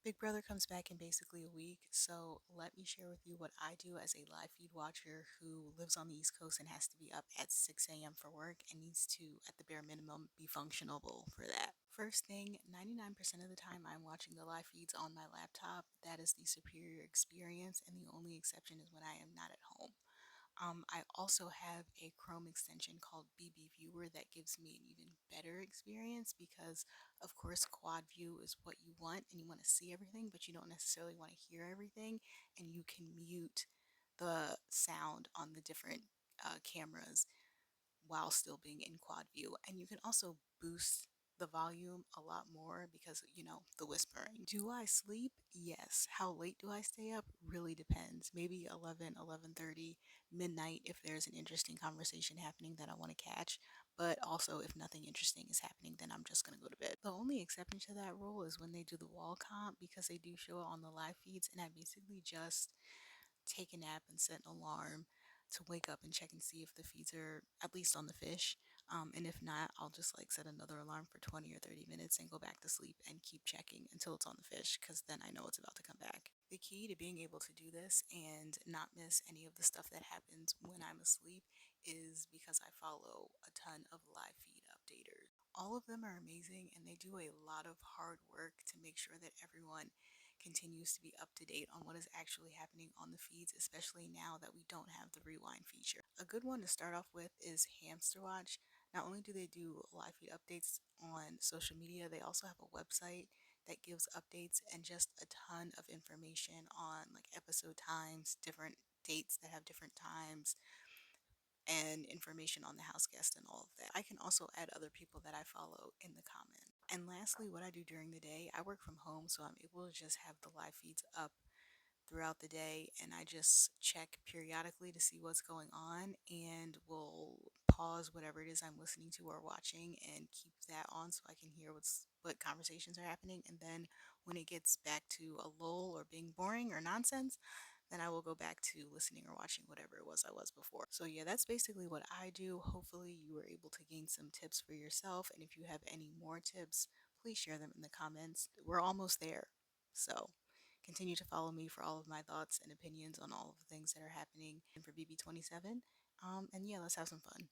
Big Brother comes back in basically a week, so let me share with you what I do as a live feed watcher who lives on the East Coast and has to be up at 6 a.m. for work and needs to, at the bare minimum, be functionable for that. First thing, 99% of the time I'm watching the live feeds on my laptop. That is the superior experience, and the only exception is when I am not at home. I also have a Chrome extension called BB Viewer that gives me an even better experience because, of course, quad view is what you want and you want to see everything, but you don't necessarily want to hear everything. And you can mute the sound on the different cameras while still being in quad view. And you can also boost the volume a lot more because, the whispering. Do I sleep? Yes. How late do I stay up? Really depends. Maybe 11, 11:30, midnight if there's an interesting conversation happening that I want to catch. But also, if nothing interesting is happening, then I'm just going to go to bed. The only exception to that rule is when they do the wall comp because they do show it on the live feeds, and I basically just take a nap and set an alarm to wake up and check and see if the feeds are at least on the fish. And if not, I'll just like set another alarm for 20 or 30 minutes and go back to sleep and keep checking until it's on the fish because then I know it's about to come back. The key to being able to do this and not miss any of the stuff that happens when I'm asleep is because I follow a ton of live feed updaters. All of them are amazing and they do a lot of hard work to make sure that everyone continues to be up to date on what is actually happening on the feeds, especially now that we don't have the rewind feature. A good one to start off with is Hamster Watch. Not only do they do live feed updates on social media, they also have a website that gives updates and just a ton of information on like episode times, different dates that have different times, and information on the house guest and all of that. I can also add other people that I follow in the comment. And lastly, what I do during the day, I work from home, so I'm able to just have the live feeds up throughout the day and I just check periodically to see what's going on and will pause whatever it is I'm listening to or watching and keep that on so I can hear what conversations are happening, and then when it gets back to a lull or being boring or nonsense, then I will go back to listening or watching whatever it was I was before. So yeah, that's basically what I do. Hopefully you were able to gain some tips for yourself, and if you have any more tips, please share them in the comments. We're almost there. So continue to follow me for all of my thoughts and opinions on all of the things that are happening and for BB27. And yeah, let's have some fun.